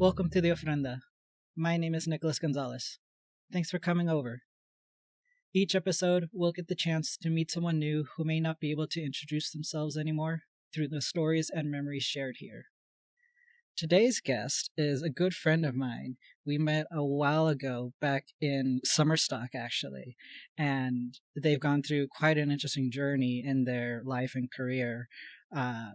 Welcome to the Ofrenda. My name is Nicholas Gonzalez. Thanks for coming over. Each episode, we'll get the chance to meet someone new who may not be able to introduce themselves anymore through the stories and memories shared here. Today's guest is a good friend of mine. We met a while ago back in summer stock, actually, and they've gone through quite an interesting journey in their life and career.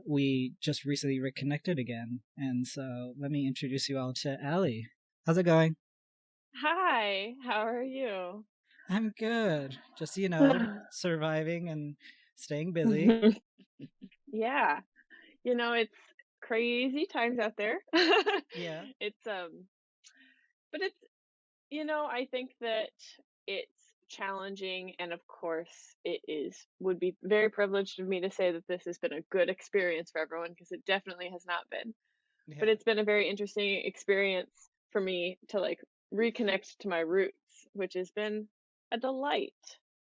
We just recently reconnected again, and so let me introduce you all to Ali. How's it going? Hi, how are you? I'm good. Just, surviving and staying busy. Yeah, it's crazy times out there. Yeah. It's but it's I think that it's challenging, and of course would be very privileged of me to say that this has been a good experience for everyone, because it definitely has not been. But Yeah. it's been a very interesting experience for me to reconnect to my roots, which has been a delight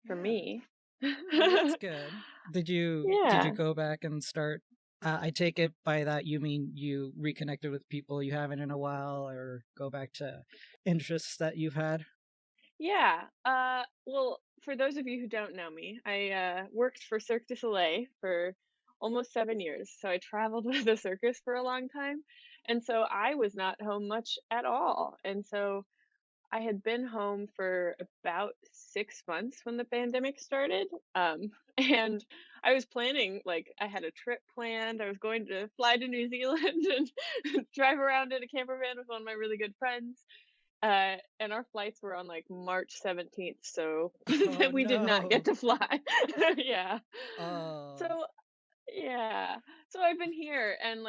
for Yeah. me. Well, that's good. Did you Yeah. go back and start? I take it by that you mean you reconnected with people you haven't in a while, or go back to interests that you've had. Yeah. Well, for those of you who don't know me, I worked for Cirque du Soleil for almost 7 years. So I traveled with the circus for a long time. And so I was not home much at all. And so I had been home for about 6 months when the pandemic started. And I was planning, like, I had a trip planned. I was going to fly to New Zealand and drive around in a camper van with one of my really good friends. And our flights were on like March 17th, so Oh we did not get no. to fly. Yeah. So, Oh. yeah. So I've been here and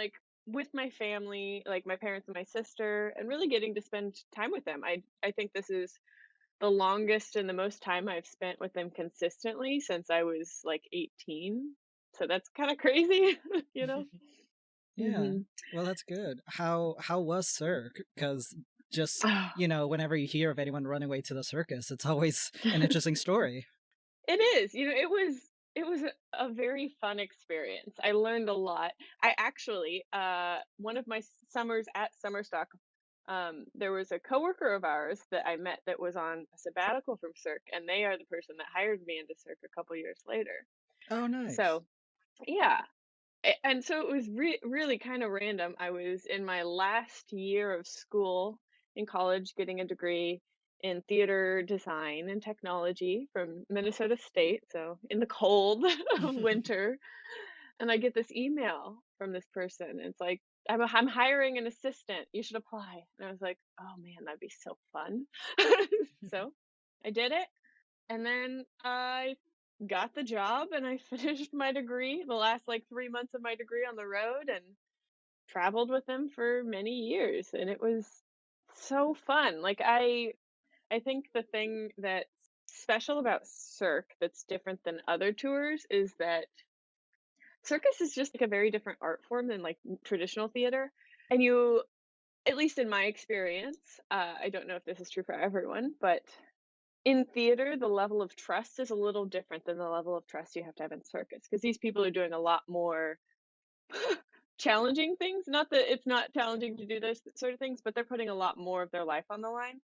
with my family, like my parents and my sister, and really getting to spend time with them. I think this is the longest and the most time I've spent with them consistently since I was like 18. So that's kind of crazy, you know? Yeah. Mhm. Well, that's good. How was Cirque? Because just Oh, whenever you hear of anyone running away to the circus, it's always an interesting story. it is. It was a very fun experience. I learned a lot. I actually one of my summers at Summerstock, there was a coworker of ours that I met that was on a sabbatical from Cirque, and they are the person that hired me into Cirque a couple years later. Oh, nice. So, yeah. And so it was really kind of random. I was in my last year of school in college, getting a degree in theater design and technology from Minnesota State, so in the cold of winter. And I get this email from this person. It's like, I'm hiring an assistant. You should apply. And I was like, oh man, that'd be so fun. So I did it. And then I got the job and I finished my degree, the last like 3 months of my degree on the road, and traveled with them for many years. And it was so fun. I think the thing that's special about Cirque that's different than other tours is that circus is just like a very different art form than like traditional theater. And you, at least in my experience, I don't know if this is true for everyone, but in theater, the level of trust is a little different than the level of trust you have in circus, because these people are doing a lot more challenging things. Not that it's not challenging to do those sort of things, but they're putting a lot more of their life on the line.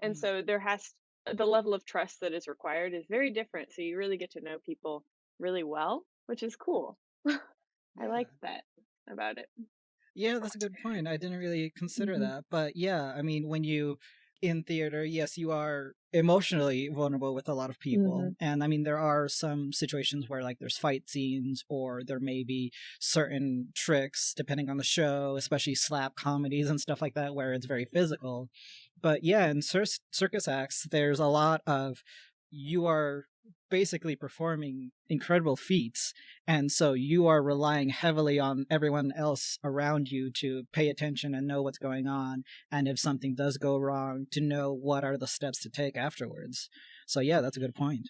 And Mm, so the level of trust that is required is very different. So you really get to know people really well, which is cool. I yeah. like that about it. Yeah, that's a good point. I didn't really consider Hmm. that. But yeah, I mean, when you in theater, yes, you are emotionally vulnerable with a lot of people. Hmm. And I mean, there are some situations where like there's fight scenes or there may be certain tricks depending on the show, especially slap comedies and stuff like that where it's very physical. But yeah, in circus acts, there's a lot of you are basically performing incredible feats, and so you are relying heavily on everyone else around you to pay attention and know what's going on, and if something does go wrong, to know what are the steps to take afterwards. So yeah, that's a good point.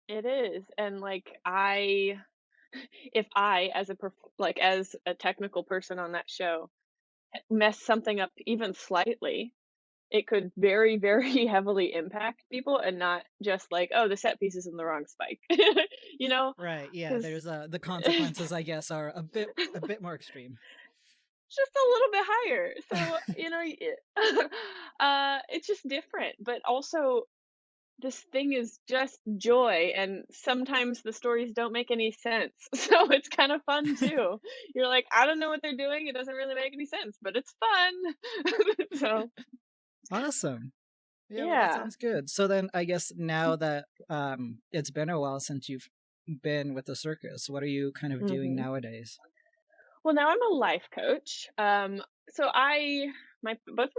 It is. And if I, as as a technical person on that show, mess something up even slightly, it could very, very heavily impact people, and not just like, oh, the set piece is in the wrong spike, you know? Right, yeah, Because there's the consequences, I guess, are a bit more extreme. just a little bit higher. So, it's just different, but also this thing is just joy, and sometimes the stories don't make any sense. So it's kind of fun too. You're like, I don't know what they're doing. It doesn't really make any sense, but it's fun. So, Awesome. Yeah, well, that yeah. sounds good. So then, I guess now that it's been a while since you've been with the circus, what are you kind of doing hmm nowadays? Well, now I'm a life coach. So my both,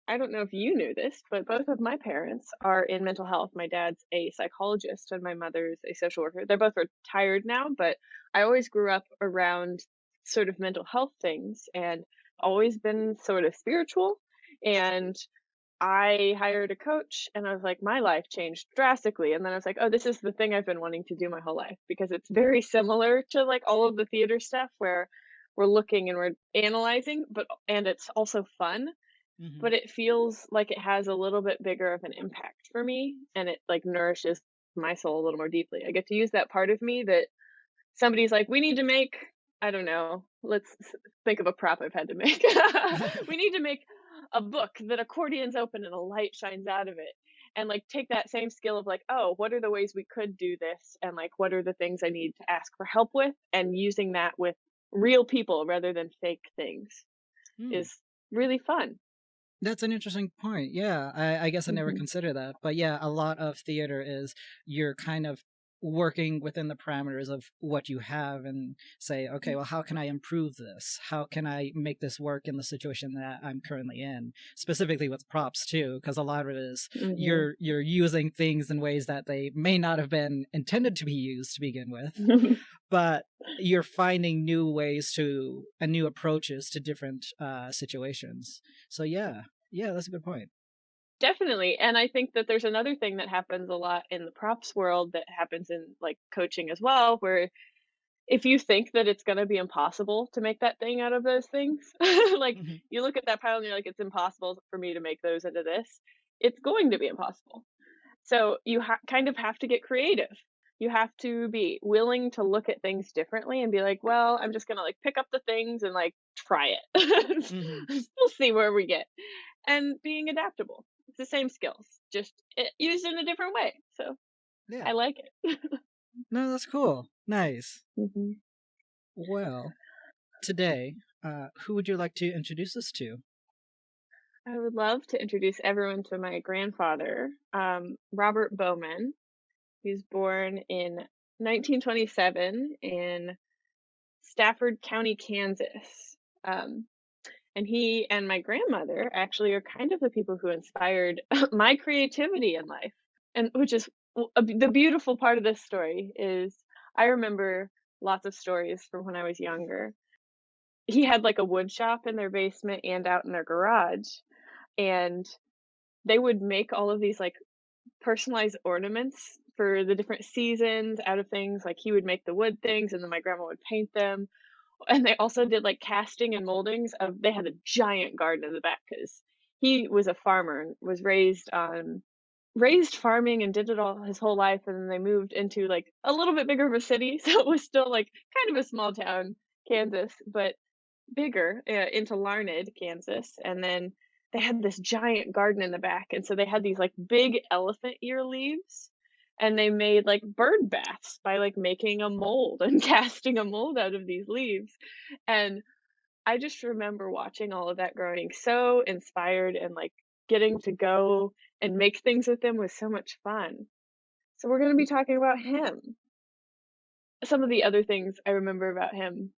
I don't know if you knew this, but both of my parents are in mental health. My dad's a psychologist and my mother's a social worker. They're both retired now, but I always grew up around sort of mental health things and always been sort of spiritual. And I hired a coach and I was like, my life changed drastically. And then I was like, oh, this is the thing I've been wanting to do my whole life because it's very similar to like all of the theater stuff where we're looking and we're analyzing, and it's also fun, Hmm. but it feels like it has a little bit bigger of an impact for me and it like nourishes my soul a little more deeply. I get to use that part of me that somebody's like, we need to make, I don't know, think of a prop I've had to make. We need to make a book that accordions open and a light shines out of it. And like take that same skill of like, oh, what are the ways we could do this? And like, what are the things I need to ask for help with? And using that with real people rather than fake things Hmm. is really fun. That's an interesting point. Yeah, I guess I never hmm considered that. But yeah, a lot of theater is you're kind of working within the parameters of what you have and say, okay, well, how can I improve this? How can I make this work in the situation that I'm currently in? Specifically with props too, because a lot of it is you're using things in ways that they may not have been intended to be used to begin with, hmm but you're finding new ways to and new approaches to different situations. So yeah, yeah, that's a good point. Definitely. And I think that there's another thing that happens a lot in the props world that happens in like coaching as well, where if you think that it's going to be impossible to make that thing out of those things, like Hmm. you look at that pile and you're like, it's impossible for me to make those into this. It's going to be impossible. So you kind of have to get creative. You have to be willing to look at things differently and be like, well, I'm just going to like pick up the things and like try it. Hmm. We'll see where we get. And being adaptable. It's the same skills, just used in a different way. So Yeah. I like it. No, that's cool. Nice. hmm Well, today, who would you like to introduce us to? I would love to introduce everyone to my grandfather, Robert Bowman. He was born in 1927 in Stafford County, Kansas. Um, and he and my grandmother actually are kind of the people who inspired my creativity in life. And which is the beautiful part of this story is I remember lots of stories from when I was younger. He had like a wood shop in their basement and out in their garage, and they would make all of these like personalized ornaments for the different seasons out of things. Like he would make the wood things and then my grandma would paint them. And they also did like casting and moldings of, they had a giant garden in the back because he was a farmer and was raised farming and did it all his whole life. And then they moved into like a little bit bigger of a city. So it was still like kind of a small town, Kansas, but bigger, into Larned, Kansas. And then they had this giant garden in the back. And so they had these like big elephant ear leaves. And they made like bird baths by like making a mold and casting a mold out of these leaves. And I just remember watching all of that growing so inspired and like getting to go and make things with them was so much fun. So we're going to be talking about him. Some of the other things I remember about him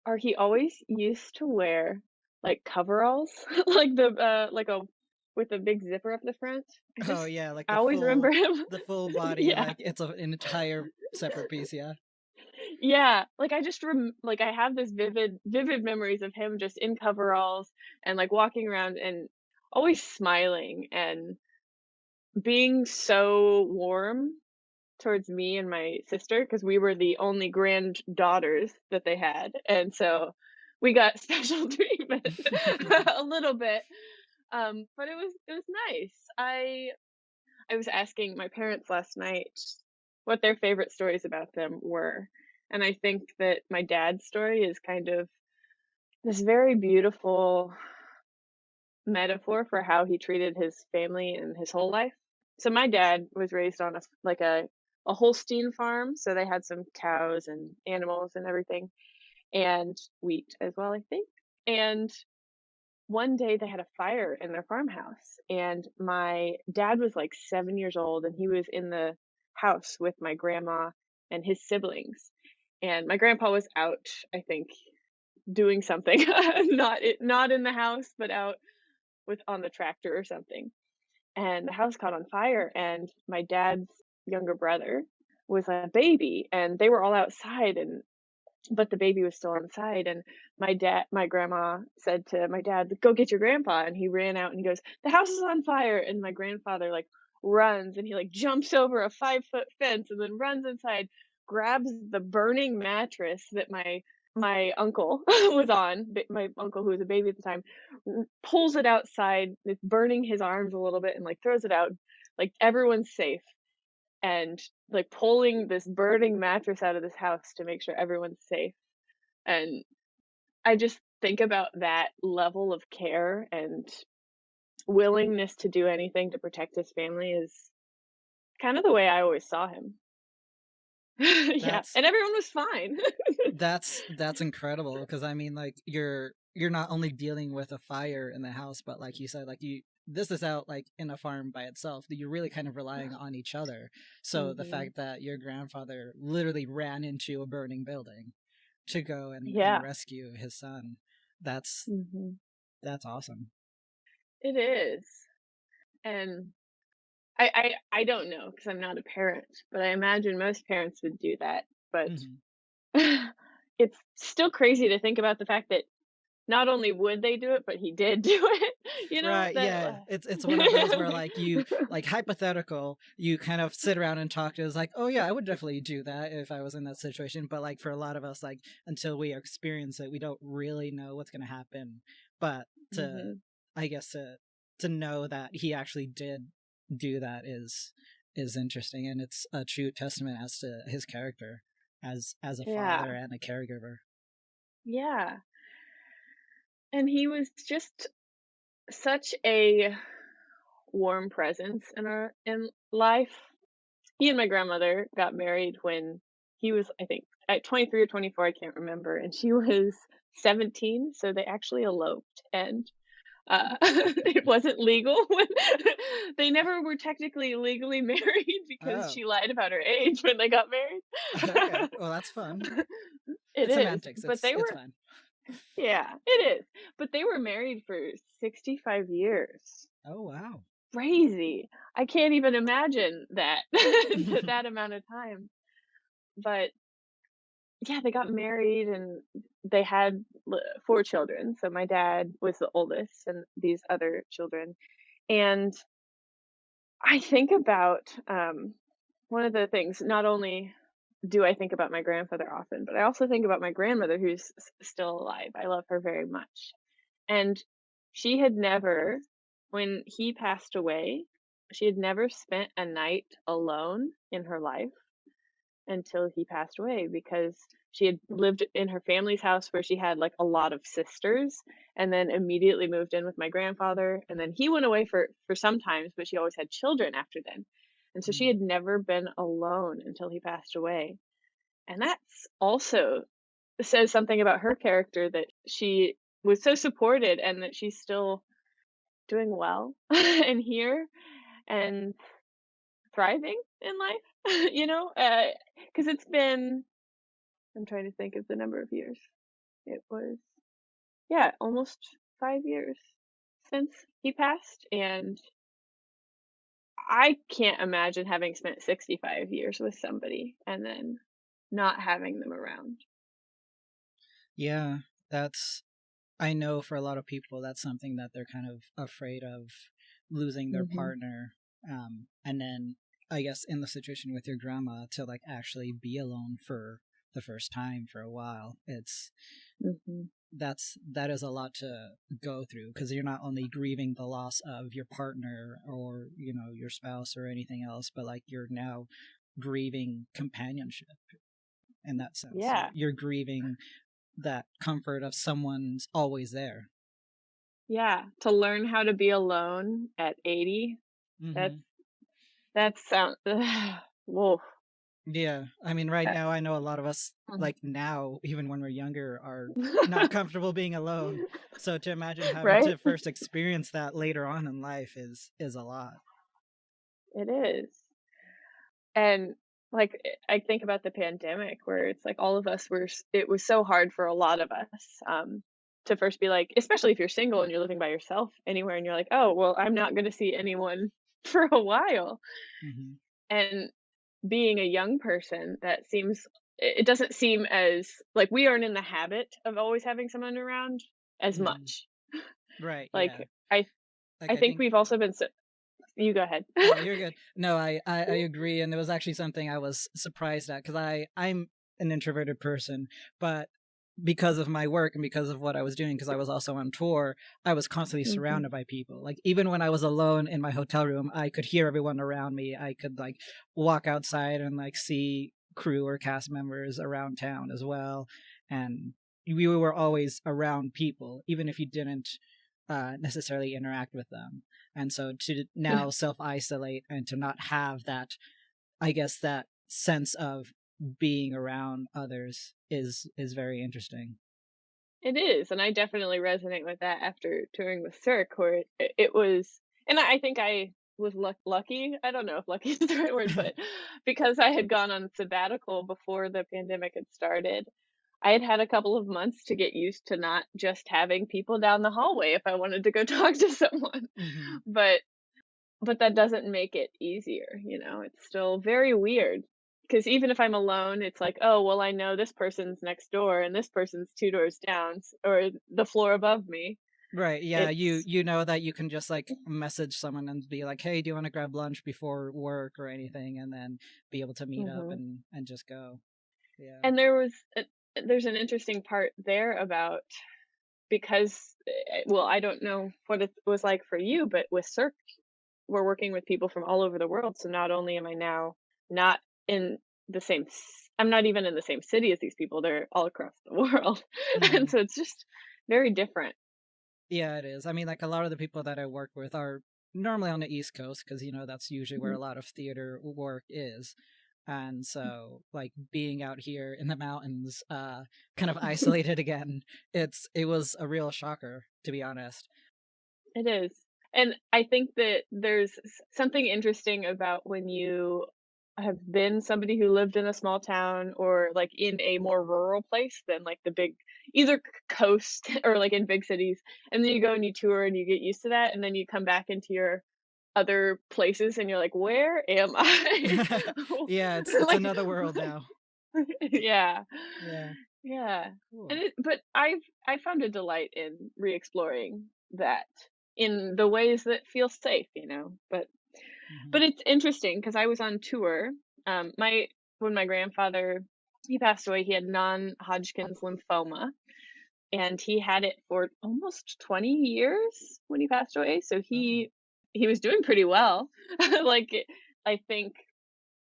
are he always used to wear like coveralls, like like a with a big zipper up the front. Oh yeah, like I always remember him. the full body, Yeah. like it's an entire separate piece. Yeah. Yeah, like I just like I have this vivid memories of him just in coveralls and like walking around and always smiling and being so warm towards me and my sister because we were the only granddaughters that they had. And so we got special treatment a little bit. But it was nice. I was asking my parents last night what their favorite stories about them were. And I think that my dad's story is kind of this very beautiful metaphor for how he treated his family and his whole life. So my dad was raised on a Holstein farm, so they had some cows and animals and everything, and wheat as well, I think. And one day they had a fire in their farmhouse, and my dad was like 7 years old, and he was in the house with my grandma and his siblings. And my grandpa was out, I think, doing something, not in the house, but out with on the tractor or something. And the house caught on fire, and my dad's younger brother was a baby, and they were all outside, and but the baby was still inside. And my grandma said to my dad, "Go get your grandpa." And he ran out and he goes, "The house is on fire." And my grandfather like runs, and he like jumps over a 5 foot fence and then runs inside, grabs the burning mattress that my uncle was on, my uncle who was a baby at the time, pulls it outside. It's burning his arms a little bit and like throws it out. Like everyone's safe, and like pulling this burning mattress out of this house to make sure everyone's safe. And I just think about that level of care and willingness to do anything to protect his family is kind of the way I always saw him. Yeah, That's and everyone was fine. that's incredible, because I mean, like, you're not only dealing with a fire in the house, but like you said, like, you this is out like in a farm by itself, that you're really kind of relying on each other. So the Mhm. fact that your grandfather literally ran into a burning building to go and Yeah. rescue his son, that's Mhm. that's awesome. It is. And I don't know because I'm not a parent, but I imagine most parents would do that. But Hmm. it's still crazy to think about the fact that not only would they do it, but he did do it. You know, Right, that yeah. It's one of those where, like, you, like, hypothetical, you kind of sit around and talk to us like, "Oh yeah, I would definitely do that if I was in that situation." But like for a lot of us, like, until we experience it, we don't really know what's going to happen. But to Mhm. I guess to know that he actually did do that is interesting, and it's a true testament as to his character as a Yeah. father and a caregiver. Yeah. And he was just such a warm presence in our in life. He and my grandmother got married when he was, I think, at 23 or 24, I can't remember, and she was 17, so they actually eloped. And it wasn't legal when they never were technically legally married because Oh, she lied about her age when they got okay. married. Well, that's fun. It It's is, semantics. but they It's were, fine. yeah, it is. But they were married for 65 years. Oh wow. Crazy. I can't even imagine that that amount of time. But yeah, they got married and they had 4 children. So my dad was the oldest and these other children. And I think about one of the things, not only do I think about my grandfather often, but I also think about my grandmother who's still alive. I love her very much. And she had never, when he passed away, she had never spent a night alone in her life until he passed away because she had lived in her family's house where she had like a lot of sisters and then immediately moved in with my grandfather, and then he went away for some times, but she always had children after then. And so she Mm. had never been alone until he passed away. And that's also says something about her character, that she was so supported and that she's still doing well and here and thriving in life, you know, because it's been, I'm trying to think of the number of years. It was, yeah, almost 5 years since he passed. And I can't imagine having spent 65 years with somebody and then not having them around. Yeah, that's I know for a lot of people that's something that they're kind of afraid of, losing their Hmm. partner. And then I guess in the situation with your grandma, to like actually be alone for the first time for a while, Hmm. that is a lot to go through, because you're not only grieving the loss of your partner or your spouse or anything else, but like you're now grieving companionship in that sense. You're, Yeah. you're grieving that comfort of someone's always there. Yeah, to learn how to be alone at 80, that's Hmm. that sound whoa. Yeah, I mean, right Uh, now, I know a lot of us, mhm. like now, even when we're younger, are not comfortable being alone. So to imagine having Right? to first experience that later on in life is a lot. It is. And, like, I think about the pandemic where it's like all of us were s it was so hard for a lot of us, to first be like especially if you're single and you're living by yourself anywhere and you're like, "Oh, well, I'm not gonna see anyone for a while." Hmm. And being a young person, that seems it doesn't seem as like, we aren't in the habit of always having someone around as Hmm. much. Right. Yeah. Like, I Like I think think. we've also been so you go ahead. Oh, you're good. No, I agree, and it was actually something I was surprised at because I'm an introverted person, but because of my work and because of what I was doing, because I was also on tour, I was constantly Mhm, surrounded by people. Like even when I was alone in my hotel room, I could hear everyone around me. I could like walk outside and like see crew or cast members around town as well, and we were always around people, even if you didn't necessarily interact with them. And so to yeah. now self isolate and to not have that, I guess that sense of being around others is very interesting. It is, and I definitely resonate with that after touring with Cirque, where it was and I think I was lucky, I don't know if lucky is the right word, but because I had gone on sabbatical before the pandemic had started, I had had a couple of months to get used to not just having people down the hallway if I wanted to go talk to someone. Hmm. But But that doesn't make it easier, you know? It's still very weird. Because even if I'm alone, it's like, "Oh, well, I know this person's next door and this person's 2 doors down or the floor above me." Right. Yeah. You It's you know that you can just like message someone and be like, "Hey, do you want to grab lunch before work or anything?" And then be able to meet up Mhm. and just go. Yeah. And there's an interesting part there about because, well, I don't know what it was like for you, but with Cirque, we're working with people from all over the world, so not only am I now not in I'm not even in the same city as these people, they're all across the world, and Hmm. so it's just very different. Yeah, it is. I mean, like a lot of the people that I work with are normally on the East Coast because that's usually where Mhm. a lot of theater work is. And so like being out here in the mountains, kind of isolated again, it was a real shocker, to be honest. It is, and I think that there's something interesting about when you have been somebody who lived in a small town or, like, in a more rural place than, like, the big either coast or, like, in big cities, and then you go and you tour and you get used to that, and then you come back into your other places and you're like, "Where am I?" Yeah, it's Like another world now. yeah. Yeah. Yeah. Cool. But I found a delight in re-exploring that in the ways that feel safe, you know? Hmm. But it's interesting because I was on tour. My when my grandfather he passed away, he had non-Hodgkin's lymphoma, and he had it for almost 20 years when he passed away. So Oh. he was doing pretty well. Like I think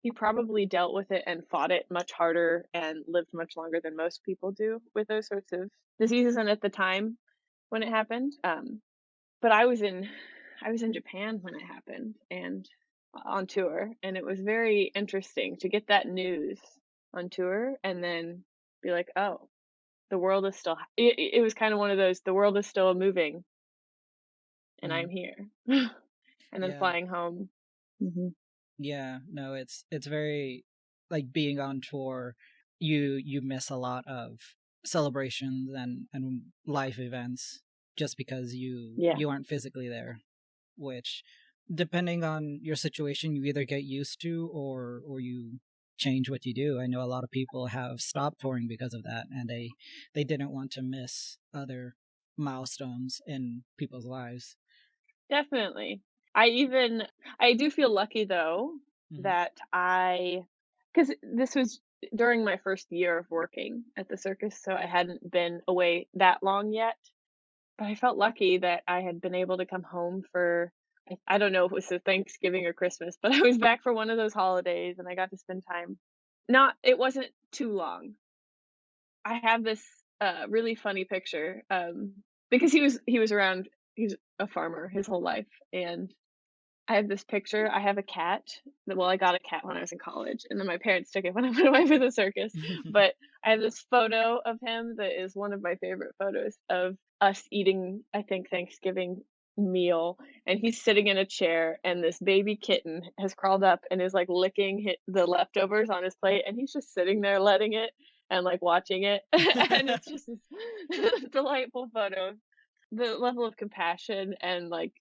he probably dealt with it and fought it much harder and lived much longer than most people do with those sorts of diseases. And at the time when it happened, but I was in Japan when it happened and on tour, and it was very interesting to get that news on tour and then be like, oh, the world is still. It was kind of one of those. The world is still moving, and Hmm. I'm here, and then Yeah. flying home. Hmm. Yeah, no, it's very like being on tour, you miss a lot of celebrations and life events just because Yeah, you aren't physically there, which depending on your situation you either get used to or you change what you do. I know a lot of people have stopped touring because of that and they didn't want to miss other milestones in people's lives. definitely. I do feel lucky though Hmm. that because this was during my first year of working at the circus, so I hadn't been away that long yet. But I felt lucky that I had been able to come home for I don't know if it was a Thanksgiving or Christmas, but I was back for one of those holidays and I got to spend time. Not it wasn't too long. I have this really funny picture, because he was a farmer his whole life, and I have this picture. I have a cat. Well, I got a cat when I was in college, and then my parents took it when I went away for the circus. But I have this photo of him that is one of my favorite photos of us eating, I think, Thanksgiving meal, and he's sitting in a chair, and this baby kitten has crawled up and is like licking the leftovers on his plate, and he's just sitting there letting it and like watching it, and it's just this delightful photo. The level of compassion and like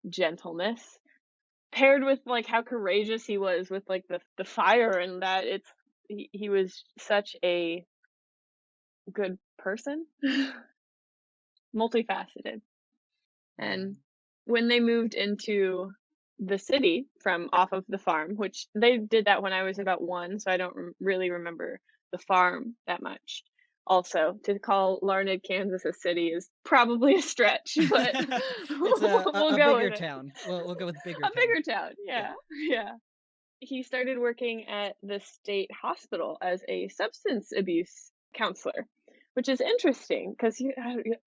gentleness paired with, like, how courageous he was with, like, the fire and that he was such a good person, multifaceted, Yeah. and when they moved into the city from off of the farm, which they did that when I was about 1, so I don't really remember the farm that much. Also, to call Larned, Kansas a city is probably a stretch, but It's we'll a go bigger with it. town. We'll go with bigger A town. bigger town, Yeah. yeah, yeah. He started working at the state hospital as a substance abuse counselor, which is interesting because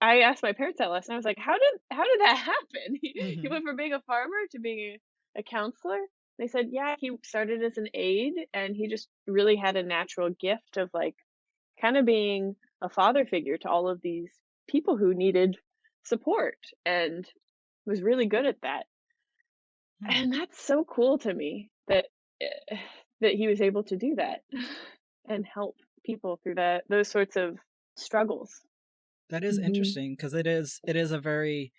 I asked my parents that last night. I was like, how did that happen? He Hmm. went from being a farmer to being a counselor. They said, yeah, he started as an aide and he just really had a natural gift of like kind of being a father figure to all of these people who needed support and was really good at that. Hmm. And that's so cool to me that that he was able to do that and help people through those sorts of struggles. That is Mhm. interesting because it is a very,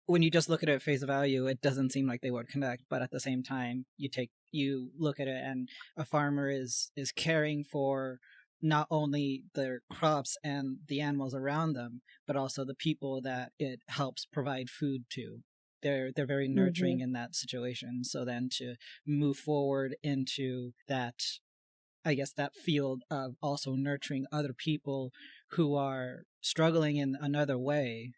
when you just look at it at face value, it doesn't seem like they would connect. But at the same time, you look at it, and a farmer is caring for not only their crops and the animals around them, but also the people that it helps provide food to. They're very nurturing Mhm. in that situation. So then to move forward into that, I guess, that field of also nurturing other people who are struggling in another way,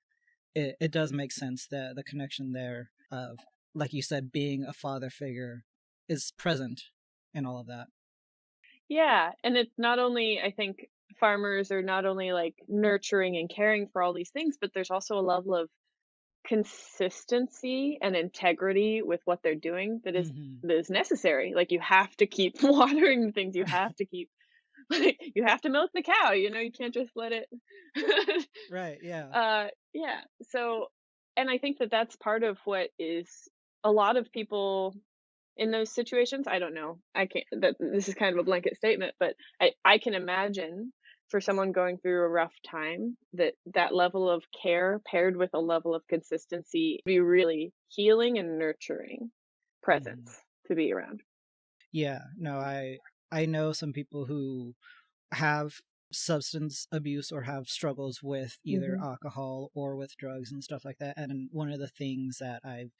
it does make sense that the connection there of, like you said, being a father figure is present in all of that. Yeah, and it's not only I think farmers are not only like nurturing and caring for all these things, but there's also a level of consistency and integrity with what they're doing Hmm. that is necessary. Like you have to keep watering the things. You have to keep like you have to milk the cow. You can't just let it. Right, yeah. Yeah. So, and I think that that's part of what is a lot of people in those situations. I don't know. I can't. That this is kind of a blanket statement, but I can imagine for someone going through a rough time that that level of care paired with a level of consistency be really healing and nurturing presence Hmm. to be around. Yeah, no, I know some people who have substance abuse or have struggles with either Hmm. alcohol or with drugs and stuff like that. And one of the things that I've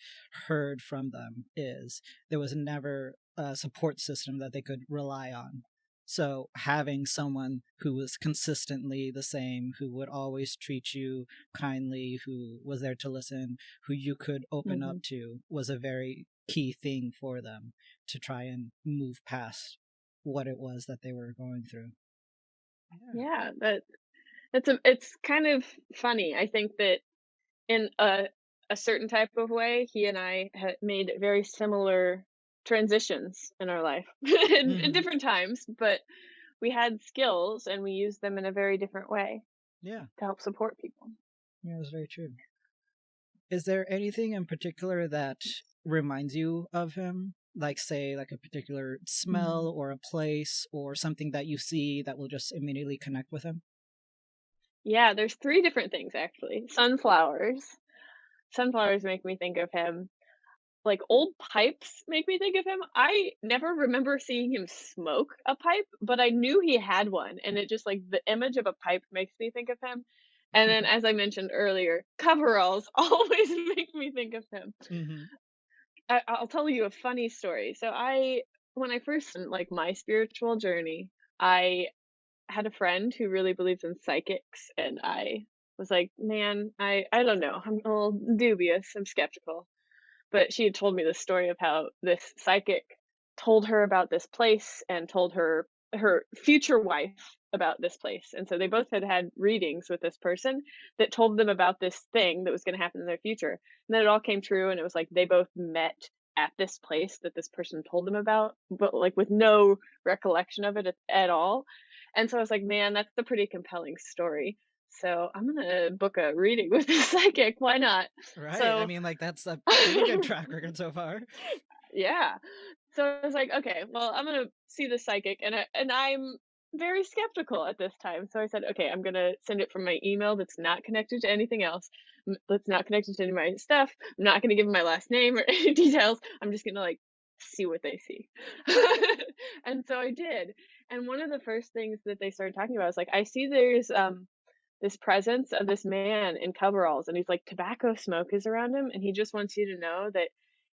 heard from them is there was never a support system that they could rely on. So having someone who was consistently the same, who would always treat you kindly, who was there to listen, who you could open up Hmm. to, was a very key thing for them to try and move past what it was that they were going through. Yeah. Yeah, it's kind of funny. I think that in a certain type of way, he and I had made very similar transitions in our life in Hmm. different times, but we had skills and we used them in a very different way Yeah. to help support people. Yeah, that's very true. Is there anything in particular that reminds you of him? Like, say, like a particular smell Mhm. or a place or something that you see that will just immediately connect with him? Yeah, there's 3 different things actually. Sunflowers. Sunflowers make me think of him. Like, old pipes make me think of him. I never remember seeing him smoke a pipe, but I knew he had one, and it just, like, the image of a pipe makes me think of him. And then, as I mentioned earlier, coveralls always make me think of him. Hmm. I'll tell you a funny story. So when I first like my spiritual journey, I had a friend who really believes in psychics, and I was like, "Man, I don't know. I'm a little dubious. I'm skeptical." But she had told me the story of how this psychic told her about this place and told her her future wife about this place. And so they both had readings with this person that told them about this thing that was going to happen in their future. And then it all came true. And it was like they both met at this place that this person told them about, but like with no recollection of it at all. And so I was like, man, that's a pretty compelling story. So I'm gonna book a reading with a psychic. Why not? Right. I So mean, like that's a pretty good track record so far. yeah. So I was like, okay, well, I'm gonna see the psychic, and I'm very skeptical at this time. So I said, okay, I'm gonna send it from my email that's not connected to anything else. That's not connected to any of my stuff. I'm not gonna give them my last name or any details. I'm just gonna like see what they see. And so I did. And one of the first things that they started talking about was like, I see there's this presence of this man in coveralls, and he's like tobacco smoke is around him, and he just wants you to know that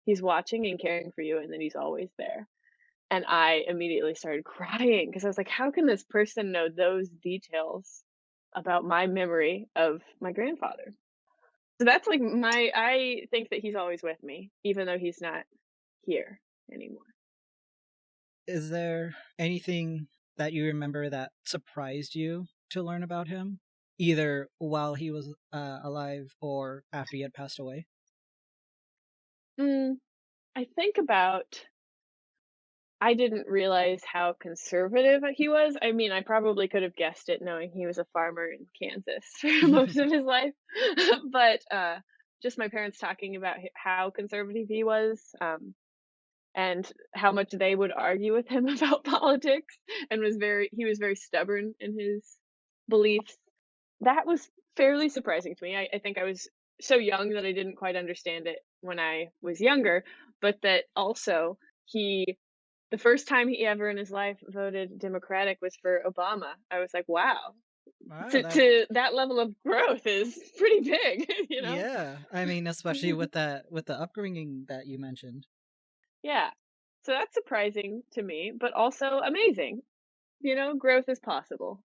he's watching and caring for you and that he's always there. And I immediately started crying because I was like, how can this person know those details about my memory of my grandfather? So that's like I think that he's always with me, even though he's not here anymore. Is there anything that you remember that surprised you to learn about him, either while he was alive or after he had passed away? Mm, I think about I didn't realize how conservative he was. I mean, I probably could have guessed it knowing he was a farmer in Kansas for most of his life. But, just my parents talking about how conservative he was, and how much they would argue with him about politics, and he was very stubborn in his beliefs. That was fairly surprising to me. I think I was so young that I didn't quite understand it when I was younger, but that also he the first time he ever in his life voted Democratic was for Obama. I was like, "Wow." Wow, that To that level of growth is pretty big, you know? yeah. I mean, especially with that with the upbringing that you mentioned. Yeah. So that's surprising to me, but also amazing. You know, growth is possible.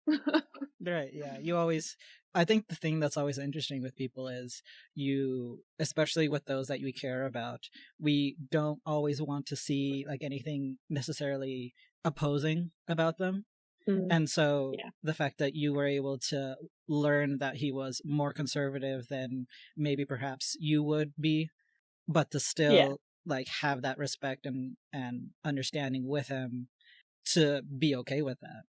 Right, yeah. You always I think the thing that's always interesting with people is you especially with those that we care about, we don't always want to see like anything necessarily opposing about them. Mm, And so yeah. the fact that you were able to learn that he was more conservative than maybe perhaps you would be, but to Yeah. still like have that respect and understanding with him to be okay with that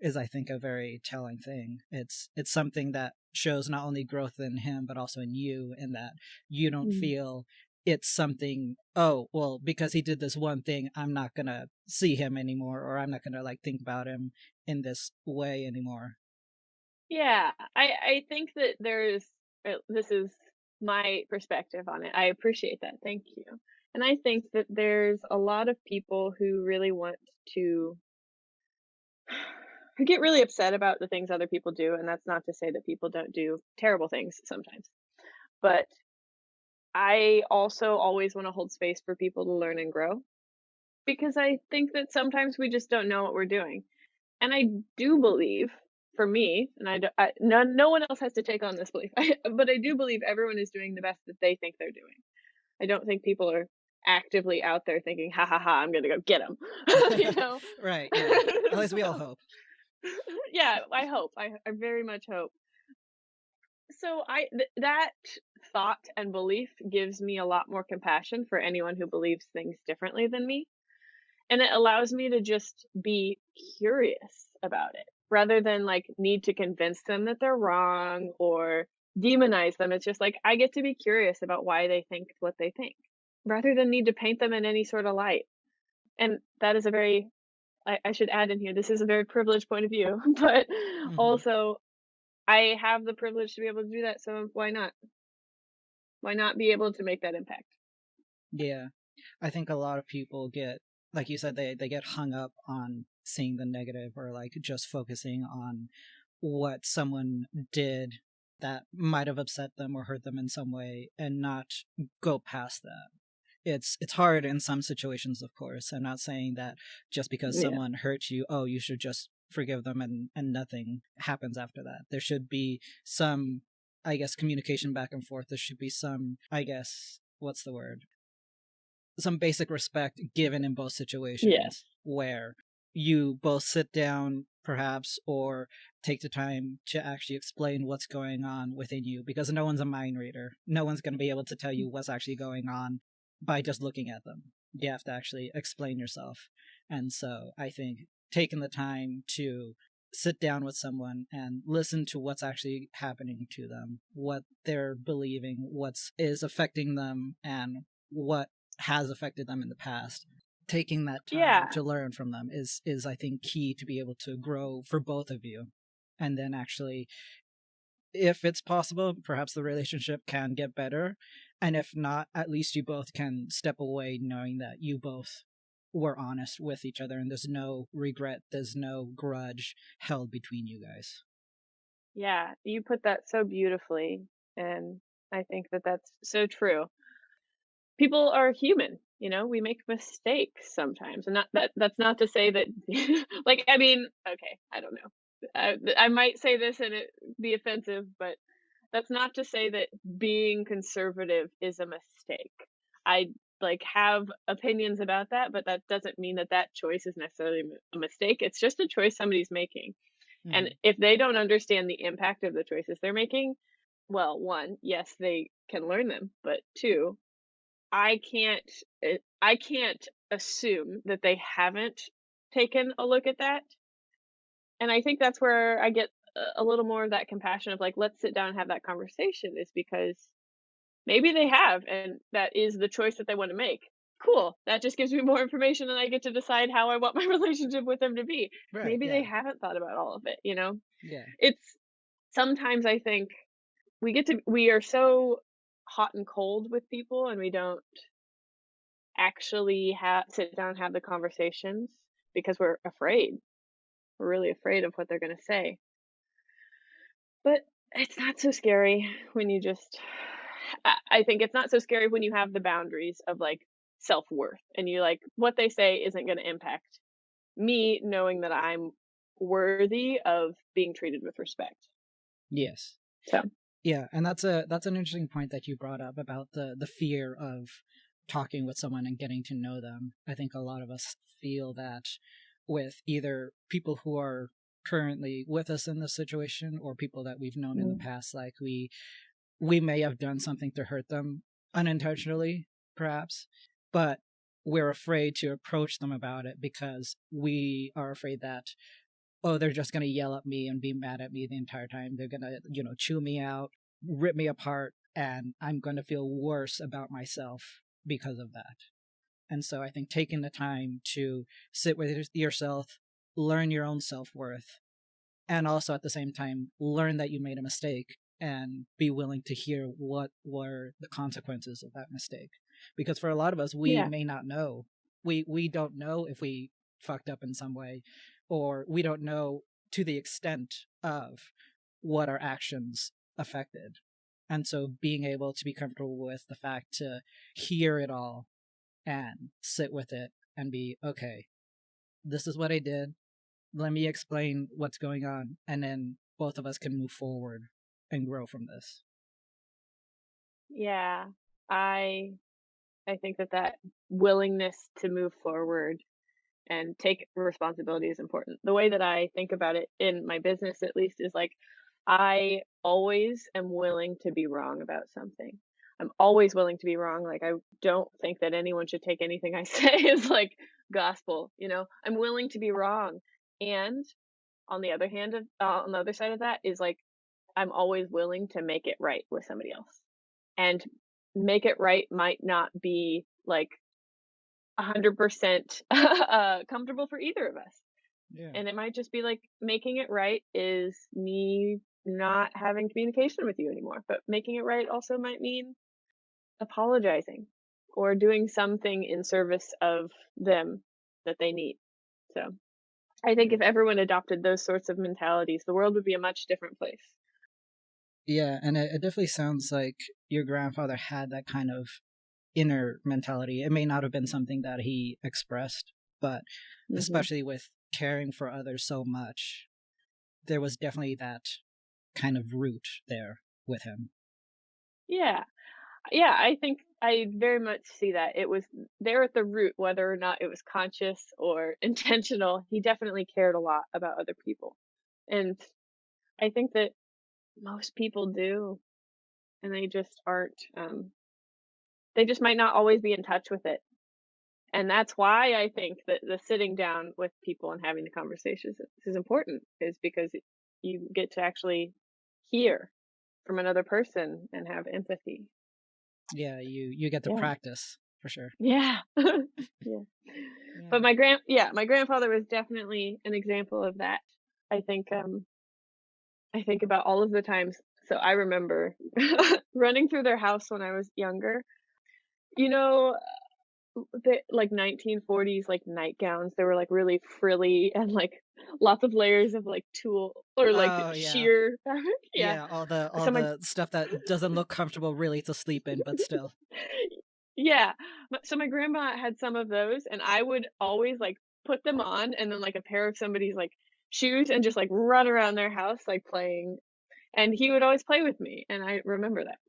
is I think a very telling thing. It's something that shows not only growth in him but also in you, in that you don't Mm. feel it's something, oh well, because he did this one thing I'm not gonna see him anymore, or I'm not gonna like think about him in this way anymore. Yeah, I think that this is my perspective on it. I appreciate that. Thank you. And I think that there's a lot of people who really want to who get really upset about the things other people do, and that's not to say that people don't do terrible things sometimes. But I also always want to hold space for people to learn and grow because I think that sometimes we just don't know what we're doing. And I do believe, for me, and no one else has to take on this belief, but I do believe everyone is doing the best that they think they're doing. I don't think people are actively out there thinking, "Ha ha ha, I'm gonna go get him," you know. Right, yeah. At least we all So, hope. yeah, I hope. I very much hope. So that thought and belief gives me a lot more compassion for anyone who believes things differently than me. And it allows me to just be curious about it rather than like need to convince them that they're wrong or demonize them. It's just like I get to be curious about why they think what they think rather than need to paint them in any sort of light. And that is a very, I should add in here, this is a very privileged point of view, but Hmm. also I have the privilege to be able to do that. So why not? Why not be able to make that impact? Yeah. I think a lot of people get, like you said, they get hung up on seeing the negative, or like just focusing on what someone did that might have upset them or hurt them in some way, and not go past that. It's hard in some situations, of course. I'm not saying that just because Yeah. someone hurts you, oh, you should just forgive them and nothing happens after that. There should be some, I guess, communication back and forth. There should be some, I guess, what's the word, some basic respect given in both Yes. situations, where you both sit down perhaps, or take the time to actually explain what's going on within you, because no one's a mind reader. No one's going to be able to tell you what's actually going on by just looking at them. You have to actually explain yourself. And so I think taking the time to sit down with someone and listen to what's actually happening to them, what they're believing, what is affecting them, and what has affected them in the past. Taking that time Yeah. to learn from them is I think key to be able to grow for both of you. And then actually, if it's possible, perhaps the relationship can get better. And if not, at least you both can step away knowing that you both were honest with each other, and there's no regret, there's no grudge held between you guys. Yeah, you put that so beautifully, and I think that that's so true. People are human, we make mistakes sometimes, and not that's not to say that like, I mean, okay, I don't know. I might say this and it be offensive, but that's not to say that being conservative is a mistake. I, like, have opinions about that, but that doesn't mean that that choice is necessarily a mistake. It's just a choice somebody's making. And Hmm. if they don't understand the impact of the choices they're making, well, one, yes, they can learn them, but two, I can't assume that they haven't taken a look at that. And I think that's where I get a little more of that compassion of, like, let's sit down and have that conversation, is because maybe they have, and that is the choice that they want to make. Cool. That just gives me more information and I get to decide how I want my relationship with them to be. Right. Maybe they Yeah. haven't thought about all of it. Yeah. It's sometimes I think we are so hot and cold with people, and we don't actually sit down and have the conversations because we're afraid. We're really afraid of what they're going to say. But it's not so scary when you just I think it's not so scary when you have the boundaries of, like, self-worth, and you, like, what they say isn't going to impact me knowing that I'm worthy of being treated with respect. Yes. So, Yeah, and that's an interesting point that you brought up about the fear of talking with someone and getting to know them. I think a lot of us feel that with either people who are currently with us in this situation, or people that we've known in the mm, past, like we may have done something to hurt them unintentionally, perhaps, but we're afraid to approach them about it because we are afraid that, oh, they're just going to yell at me and be mad at me the entire time. They're going to, chew me out, rip me apart, and I'm going to feel worse about myself because of that. And so I think taking the time to sit with yourself, learn your own self worth, and also at the same time learn that you made a mistake and be willing to hear what were the consequences of that mistake. Because for a lot of us, we yeah, may not know. We don't know if we fucked up in some way, or we don't know to the extent of what our actions affected. And so being able to be comfortable with the fact to hear it all and sit with it and be okay, this is what I did, let me explain what's going on, and then both of us can move forward and grow from this. yeah. I I think that that willingness to move forward and take responsibility is important. The way that I think about it in my business, at least, is like I always am willing to be wrong about something. I'm always willing to be wrong. Like, I don't think that anyone should take anything I say as like gospel. I'm willing to be wrong. And on the other hand, on the other side of that is, like, I'm always willing to make it right with somebody else. And make it right might not be like 100% comfortable for either of us. Yeah. And it might just be like making it right is me not having communication with you anymore. But making it right also might mean apologizing or doing something in service of them that they need. So I think Yeah. if everyone adopted those sorts of mentalities, the world would be a much different place. Yeah, and it definitely sounds like your grandfather had that kind of inner mentality. It may not have been something that he expressed, but Hmm. especially with caring for others so much, there was definitely that kind of root there with him. Yeah. Yeah, I think I very much see that. It was there at the root, whether or not it was conscious or intentional. He definitely cared a lot about other people. And I think that most people do, and they just aren't, they just might not always be in touch with it. And that's why I think that the sitting down with people and having the conversations is important, is because you get to actually hear from another person and have empathy. Yeah, you get to Yeah. practice for sure. Yeah. Yeah. Yeah. But my grandfather was definitely an example of that. I think, I think about all of the times. So I remember running through their house when I was younger. You know, the like 1940s like nightgowns, they were like really frilly and like lots of layers of like tulle or like Oh yeah. sheer fabric. Yeah. Yeah, all So my the stuff that doesn't look comfortable really to sleep in, but still. yeah. So my grandma had some of those, and I would always like put them on and then like a pair of somebody's like shoes and just like run around their house like playing. And he would always play with me, and I remember that.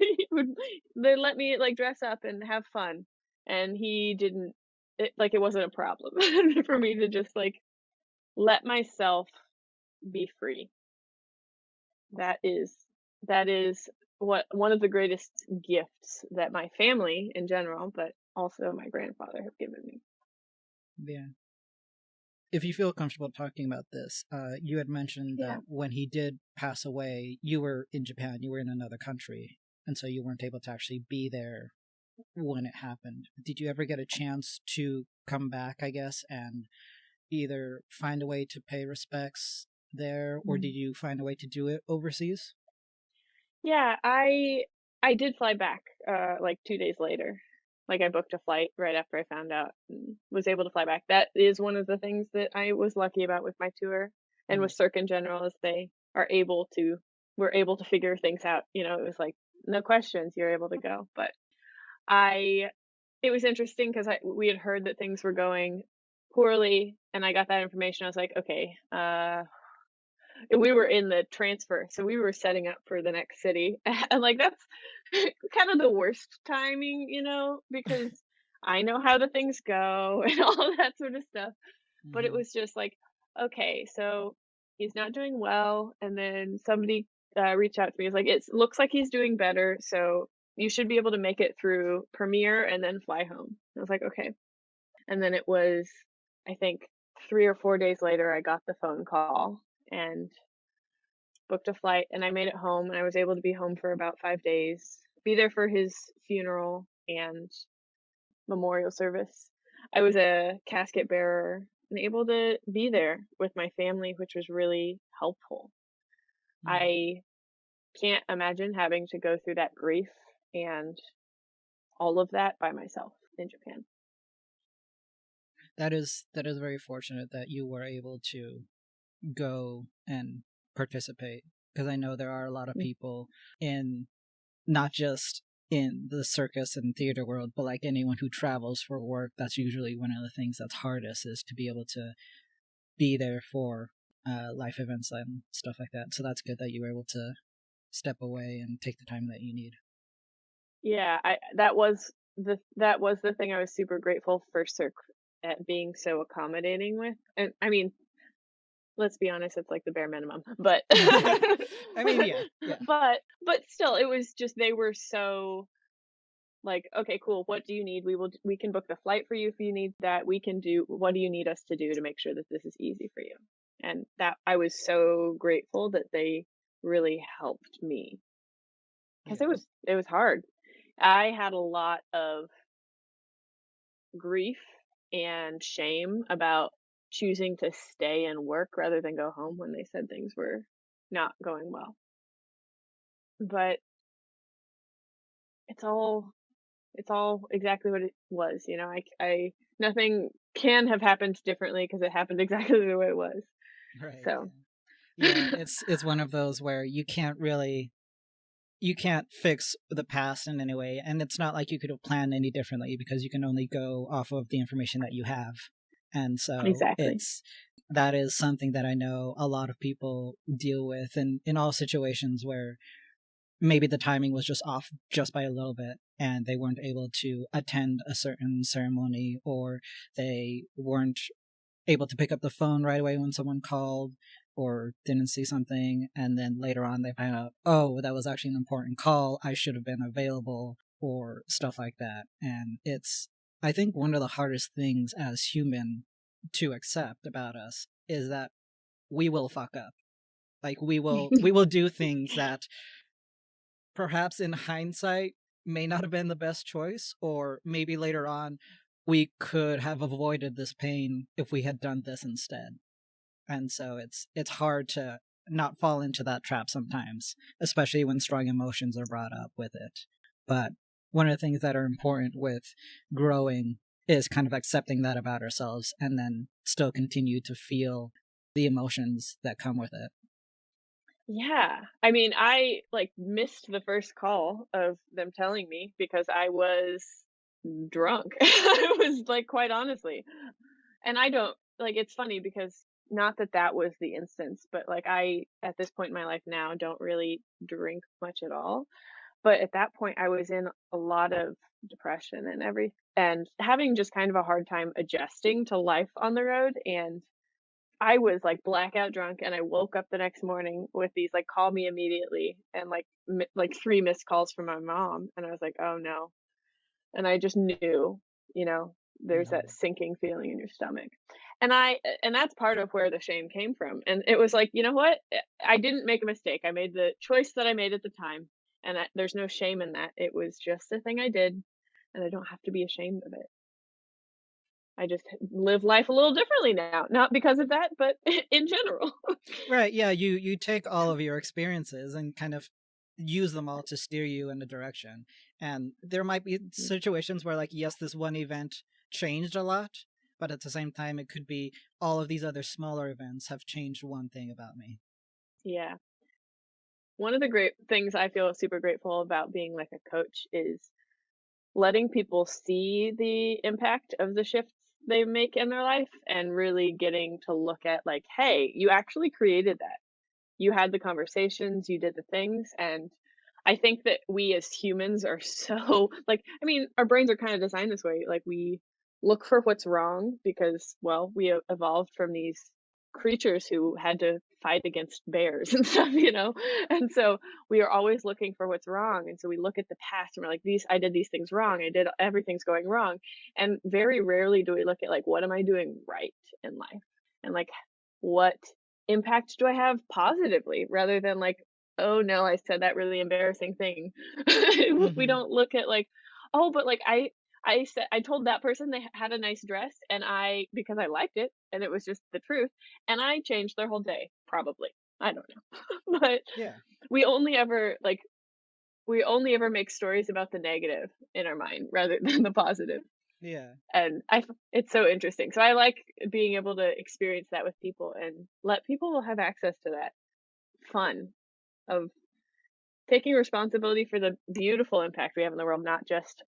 He would they let me like dress up and have fun, and he didn't it wasn't a problem for me to just like let myself be free. That is that is what one of the greatest gifts that my family in general, but also my grandfather have given me. Yeah. If you feel comfortable talking about this, you had mentioned Yeah. that when he did pass away, you were in Japan, you were in another country, and so you weren't able to actually be there when it happened. Did you ever get a chance to come back, I guess, and either find a way to pay respects there, or did Mm. you find a way to do it overseas? Yeah, I did fly back, like 2 days later. Like, I booked a flight right after I found out and was able to fly back. That is one of the things that I was lucky about with my tour and Mm. with Cirque in general is they are able to we're able to figure things out, it was like, "No questions, you're able to go." But I it was interesting because we had heard that things were going poorly, and I got that information. I was like, "Okay, we were in the transfer, so we were setting up for the next city." And like that's kind of the worst timing, because I know how the things go and all that sort of stuff. But it Hmm. was just like, okay, so he's not doing well, and then somebody reached out to me. It's like it looks like he's doing better, so you should be able to make it through premiere and then fly home. I was like, okay. And then it was, I think, 3 or 4 days later, I got the phone call and booked a flight, and I made it home, and I was able to be home for about 5 days, be there for his funeral and memorial service. I was a casket bearer and able to be there with my family, which was really helpful. Hmm. I can't imagine having to go through that grief and all of that by myself in Japan. That is very fortunate that you were able to go and participate, because I know there are a lot of Mm. people in, not just in the circus and theater world, but like anyone who travels for work, that's usually one of the things that's hardest, is to be able to be there for life events and stuff like that. So that's good that you were able to step away and take the time that you need. Yeah, I that was the thing I was super grateful for Cirque at being so accommodating with. And I mean, let's be honest, it's like the bare minimum. But I mean, yeah, yeah. but still, it was just they were so like, okay, cool. What do you need? We can book the flight for you if you need that. We can do what do you need us to do to make sure that this is easy for you? And that I was so grateful that they really helped me because Yeah. it was hard. I had a lot of grief and shame about choosing to stay and work rather than go home when they said things were not going well. But it's all it's all exactly what it was, I nothing can have happened differently because it happened exactly the way it was. Right. So, Yeah, it's one of those where you can't fix the past in any way, and it's not like you could have planned any differently, because you can only go off of the information that you have. And so exactly. it's that is something that I know a lot of people deal with, and in all situations where maybe the timing was just off just by a little bit and they weren't able to attend a certain ceremony, or they weren't able to pick up the phone right away when someone called, or didn't see something, and then later on they find out, oh, that was actually an important call, I should have been available, or stuff like that. And it's, I think, one of the hardest things as human to accept about us is that we will fuck up. Like we will do things that perhaps in hindsight may not have been the best choice, or maybe later on we could have avoided this pain if we had done this instead. And so it's hard to not fall into that trap sometimes, especially when strong emotions are brought up with it. But one of the things that are important with growing is kind of accepting that about ourselves, and then still continue to feel the emotions that come with it. Yeah. I mean, I, like, missed the first call of them telling me because I was drunk. I was, like, quite honestly. And I don't like, it's funny because not that that was the instance, but, like, I, at this point in my life now, don't really drink much at all. But at that point, I was in a lot of depression and having just kind of a hard time adjusting to life on the road, and I was, like, blackout drunk, and I woke up the next morning with these, like, "Call me immediately," and, like, 3 missed calls from my mom, and I was like, "Oh, no." And I just knew, there's No. that sinking feeling in your stomach. And that's part of where the shame came from, and it was like, "You know what? I didn't make a mistake. I made the choice that I made at the time, and there's no shame in that. It was just a thing I did, and I don't have to be ashamed of it. I just live life a little differently now, not because of that, but in general." Right, yeah, you take all of your experiences and kind of use them all to steer you in a direction. And there might be situations where, like, yes, this one event changed a lot, but at the same time it could be all of these other smaller events have changed one thing about me. Yeah. One of the great things I feel super grateful about being like a coach is letting people see the impact of the shifts they make in their life and really getting to look at, like, hey, you actually created that. You had the conversations, you did the things. And I think that we as humans are so like, I mean, our brains are kind of designed this way. Like, we look for what's wrong because, well, we evolved from these creatures who had to fight against bears and stuff. And so we are always looking for what's wrong. And so we look at the past and we're like, I did these things wrong. I did everything's going wrong. And very rarely do we look at, like, what am I doing right in life? And, like, what impact do I have positively, rather than, like, "Oh, no, I said that really embarrassing thing." We Hmm. don't look at, like, "Oh, but, like, I told that person they had a nice dress, and I because I liked it, and it was just the truth, and I changed their whole day, probably." I don't know. But Yeah. we only ever, like we only ever make stories about the negative in our mind rather than the positive. Yeah. And it's so interesting. So I like being able to experience that with people and let people have access to that fun of taking responsibility for the beautiful impact we have in the world, not just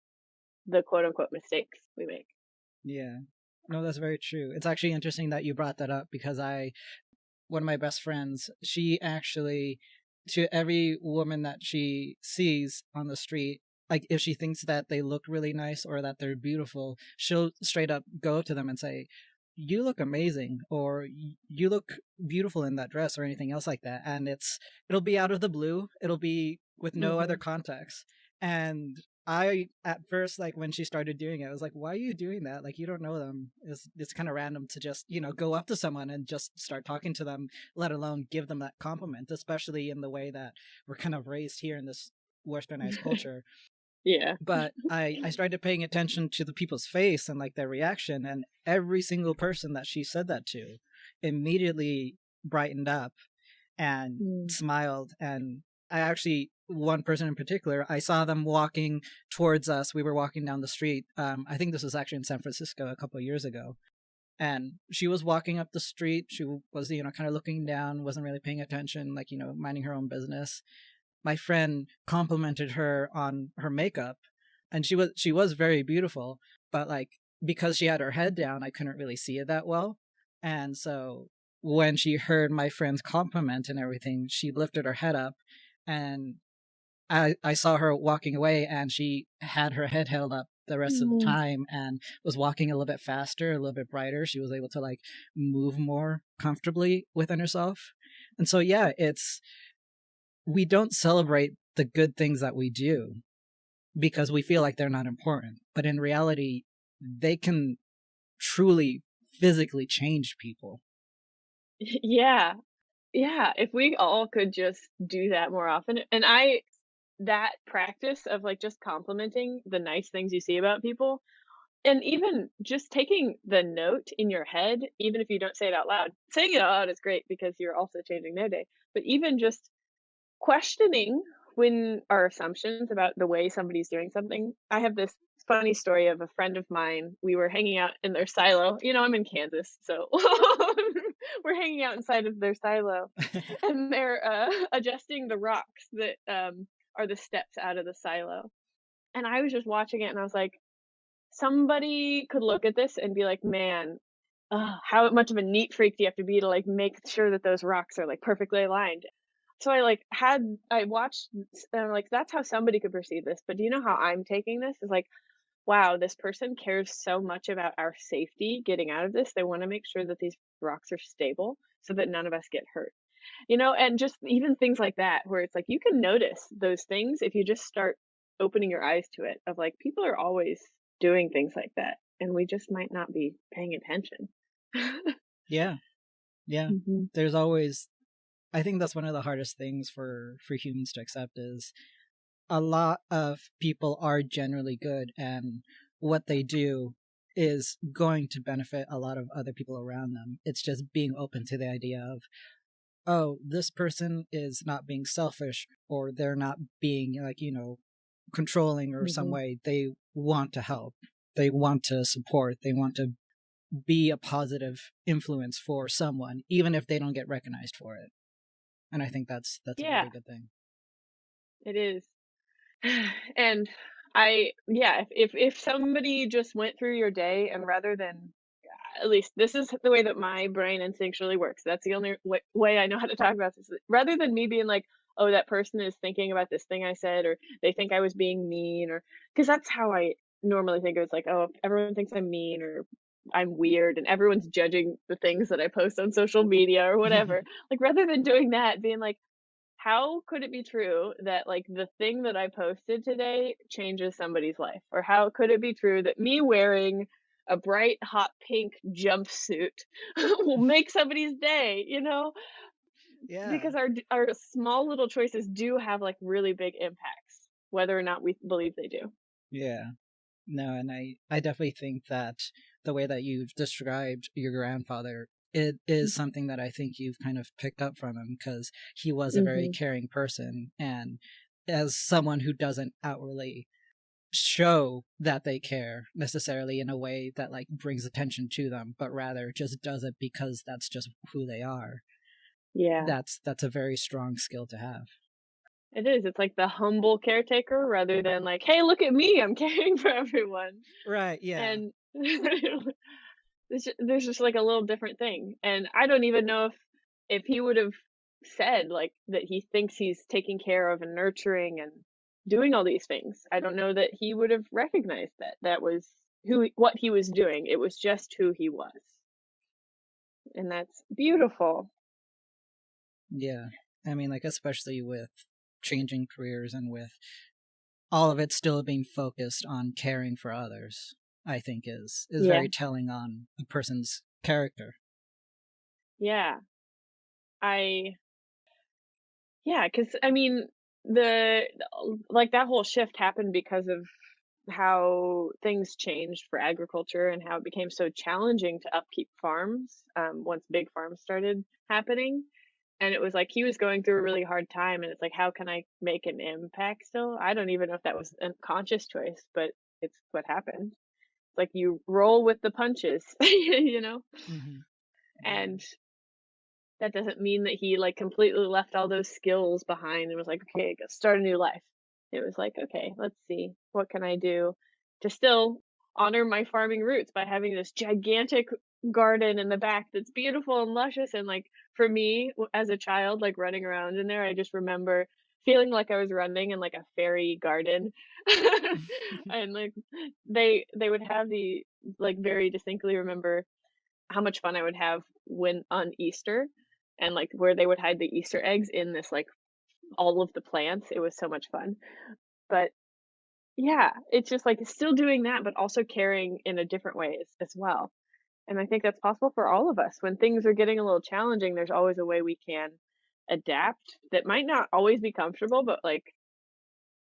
the quote unquote mistakes we make. Yeah. No, that's very true. It's actually interesting that you brought that up, because I one of my best friends, she actually, to every woman that she sees on the street, like if she thinks that they look really nice or that they're beautiful, she'll straight up go to them and say, "You look amazing," or "You look beautiful in that dress," or anything else like that. And it'll be out of the blue. It'll be with no other Hmm. context. And I, at first, like when she started doing it, I was like, "Why are you doing that? Like, you don't know them. It's kind of random to just, go up to someone and just start talking to them, let alone give them that compliment, especially in the way that we're kind of raised here in this westernized culture." Yeah. But I started paying attention to the people's face and like their reaction, and every single person that she said that to immediately brightened up and Mm. smiled. And I actually, one person in particular, I saw them walking towards us. We were walking down the street. I think this was actually in San Francisco a couple of years ago. And she was walking up the street. She was, kind of looking down, wasn't really paying attention, like, minding her own business. My friend complimented her on her makeup, and she was very beautiful, but like, because she had her head down, I couldn't really see it that well. And so when she heard my friend's compliment and everything, she lifted her head up, and I saw her walking away, and she had her head held up the rest of the Mm. time and was walking a little bit faster, a little bit brighter. She was able to like move more comfortably within herself. And so yeah, it's we don't celebrate the good things that we do because we feel like they're not important. But in reality, they can truly physically change people. Yeah. Yeah, if we all could just do that more often, and that practice of, like, just complimenting the nice things you see about people, and even just taking the note in your head, even if you don't say it out loud. Saying it out loud is great because you're also changing their day, but even just questioning when our assumptions about the way somebody's doing something. I have this funny story of a friend of mine. We were hanging out in their silo. I'm in Kansas, so we're hanging out inside of their silo, and they're adjusting the rocks that are the steps out of the silo. And I was just watching it, and I was like, somebody could look at this and be like, man, how much of a neat freak do you have to be to like make sure that those rocks are like perfectly aligned? So I watched and I'm like, that's how somebody could perceive this. But do you know how I'm taking this? Is like, wow, this person cares so much about our safety getting out of this. They want to make sure that these rocks are stable so that none of us get hurt. And just even things like that, where it's like you can notice those things if you just start opening your eyes to it, of like people are always doing things like that, and we just might not be paying attention. Yeah, yeah. Mhm. There's always I think that's one of the hardest things for humans to accept is a lot of people are generally good and what they do is going to benefit a lot of other people around them. It's just being open to the idea of, oh, this person is not being selfish or they're not being like, controlling or some Mhm. way. They want to help. They want to support. They want to be a positive influence for someone, even if they don't get recognized for it. And I think that's a Yeah, really good thing. it is. And yeah, if somebody just went through your day, and rather than, at least this is the way that my brain instinctually works. That's the only way I know how to talk about this. Rather than me being like, oh, that person is thinking about this thing I said, or they think I was being mean, or because that's how I normally think. It's like, oh, everyone thinks I'm mean or I'm weird, and everyone's judging the things that I post on social media or whatever. Like, rather than doing that, being like, how could it be true that like the thing that I posted today changes somebody's life? Or how could it be true that me wearing a bright hot pink jumpsuit will make somebody's day, Yeah. Because our small little choices do have like really big impacts, whether or not we believe they do. Yeah. No, and I definitely think that the way that you've described your grandfather, it is something that I think you've kind of picked up from him because he was a very Mm-hmm. caring person. And as someone who doesn't outwardly show that they care necessarily in a way that like brings attention to them, but rather just does it because that's just who they are. Yeah, That's a very strong skill to have. it is. It's like the humble caretaker rather than like, hey, look at me, I'm caring for everyone. Right, yeah. And there's just, like, a little different thing, and I don't even know if he would've said, like, that he thinks he's taking care of and nurturing and doing all these things. I don't know that he would've recognized that that was what he was doing. It was just who he was, and that's beautiful. Yeah. I mean, like, especially with changing careers and with all of it still being focused on caring for others, I think is Yeah, very telling on a person's character. yeah. I Yeah, because I mean, like, that whole shift happened because of how things changed for agriculture and how it became so challenging to upkeep farms, once big farms started happening. And it was like he was going through a really hard time, and it's like, how can I make an impact still? I don't even know if that was a conscious choice, but it's what happened. It's like you roll with the punches, you know? Hmm. Yeah. And that doesn't mean that he like completely left all those skills behind and was like, okay, go start a new life. It was like, okay, let's see, what can I do to still honor my farming roots by having this gigantic garden in the back that's beautiful and luscious. And like for me as a child, like running around in there, I just remember feeling like I was running in like a fairy garden. And like they would have the like very distinctly remember how much fun I would have when on Easter and like where they would hide the Easter eggs in this like all of the plants. It was so much fun. But yeah, it's just like still doing that, but also caring in a different way as well. And I think that's possible for all of us. When things are getting a little challenging, there's always a way we can adapt that might not always be comfortable, but like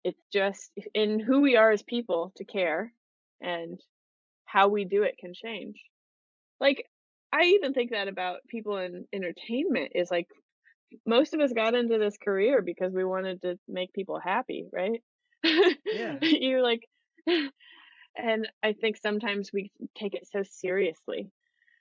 it's just in who we are as people to care and how we do it can change. Like, I even think that about people in entertainment is like most of us got into this career because we wanted to make people happy, right? Yeah. You're like, and I think sometimes we take it so seriously.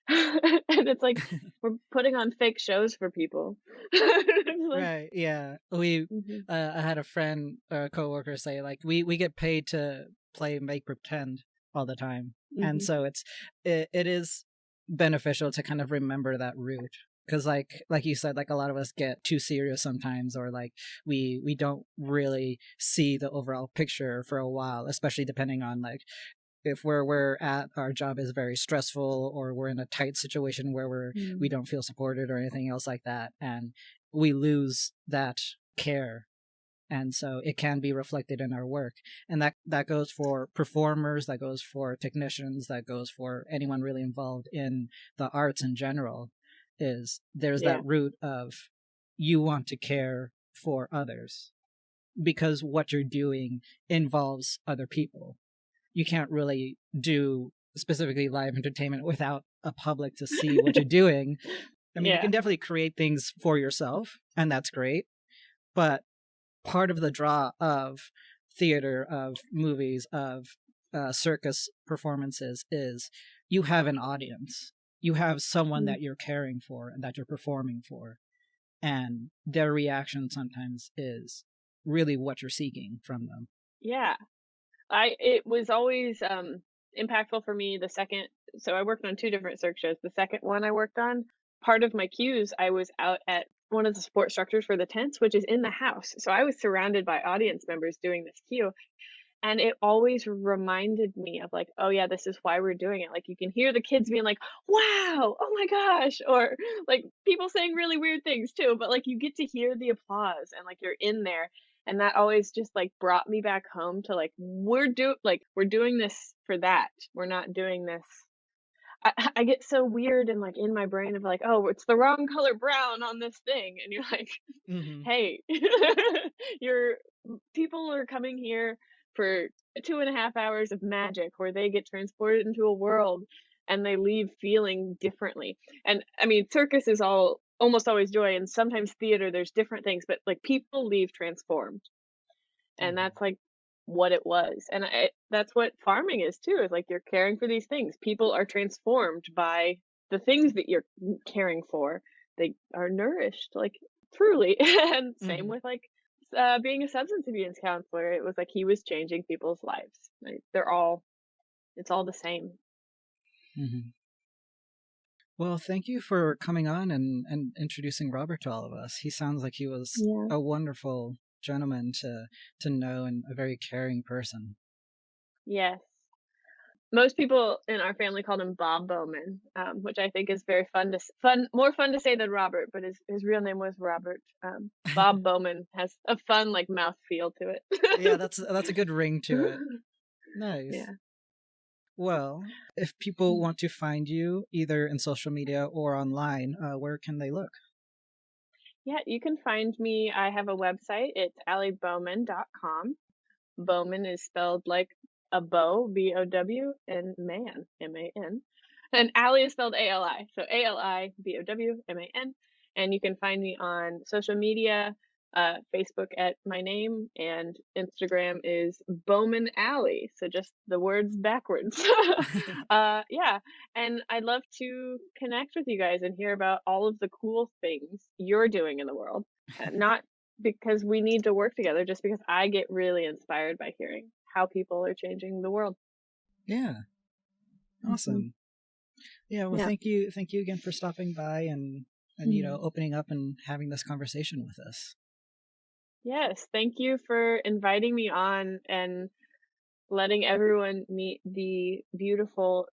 And it's like we're putting on fake shows for people. It's like, Right. Yeah. mhm, I had a friend or a coworker say like we get paid to play make pretend all the time, and mhm, so it is beneficial to kind of remember that root because like you said, like a lot of us get too serious sometimes, or like we don't really see the overall picture for a while, especially depending on like if where we're at our job is very stressful, or we're in a tight situation where we mm, don't feel supported or anything else like that, and we lose that care, and so it can be reflected in our work, and that goes for performers, that goes for technicians, that goes for anyone really involved in the arts in general. Is there's that yeah, root of you want to care for others because what you're doing involves other people. You can't really do specifically live entertainment without a public to see what you're doing. I mean, you yeah, can definitely create things for yourself, and that's great. But part of the draw of theater, of movies, of circus performances is you have an audience. You have someone mm, that you're caring for and that you're performing for. And their reaction sometimes is really what you're seeking from them. yeah. I it was always, impactful for me the second so I worked on 2 different circ shows. The second one I worked on, part of my cues, I was out at one of the support structures for the tents, which is in the house. So I was surrounded by audience members doing this cue, and it always reminded me of like, "Oh, yeah, this is why we're doing it." Like, you can hear the kids being like, "Wow! Oh my gosh!" Or, like, people saying really weird things too, but, like, you get to hear the applause and, like, you're in there, and that always just, like, brought me back home to, like, we're doing this for that. We're not doing this I get so weird and, like, in my brain of, like, "Oh, it's the wrong color brown on this thing," and you're like, Hmm. "Hey, you're people are coming here for 2.5 hours of magic where they get transported into a world and they leave feeling differently." And, I mean, circus is all almost always joy, and sometimes theater, there's different things, but, like, people leave transformed, and Hmm. that's, like, what it was, and that's what farming is too, is, like, you're caring for these things. People are transformed by the things that you're caring for. They are nourished, like, truly, and same Hmm. with, like, being a substance abuse counselor. It was like he was changing people's lives. Like, it's all the same. Hmm. Well, thank you for coming on and introducing Robert to all of us. He sounds like he was Yeah. a wonderful gentleman to know and a very caring person. Yes. Most people in our family called him Bob Bowman, which I think is very more fun to say than Robert, but his real name was Robert. Bob Bowman has a fun like mouth feel to Yeah, it. that's a good ring to it. Nice. Yeah. Well, if people want to find you either in social media or online, where can they look? Yeah, you can find me. I have a website. It's alibowman.com. Bowman is spelled like a bow, B-O-W, and man, M-A-N. And Ali is spelled A-L-I, so A-L-I-B-O-W-M-A-N. And you can find me on social media, Facebook at my name, and Instagram is Bowman Ali, so just the words backwards. Yeah, and I'd love to connect with you guys and hear about all of the cool things you're doing in the world. Not because we need to work together, just because I get really inspired by hearing how people are changing the world. Yeah, Mhm. awesome. Yeah, well, Yeah. thank you again for stopping by and Mm. opening up and having this conversation with us. Yes, thank you for inviting me on and letting everyone meet the beautiful,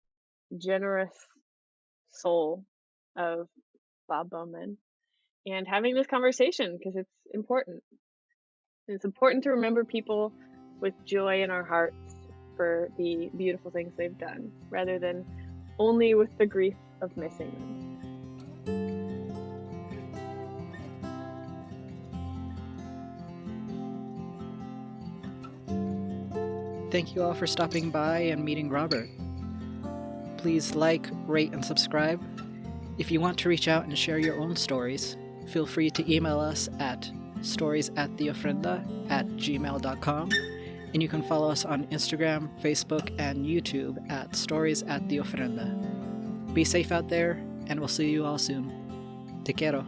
generous soul of Bob Bowman and having this conversation because it's important. It's important to remember people with joy in our hearts for the beautiful things they've done rather than only with the grief of missing them. Thank you all for stopping by and meeting Robert. Please like, rate, and subscribe. If you want to reach out and share your own stories, feel free to email us at storiesattheofrenda@gmail.com, and you can follow us on Instagram, Facebook, and YouTube at Stories at the Ofrenda. Be safe out there, and we'll see you all soon. Te quiero.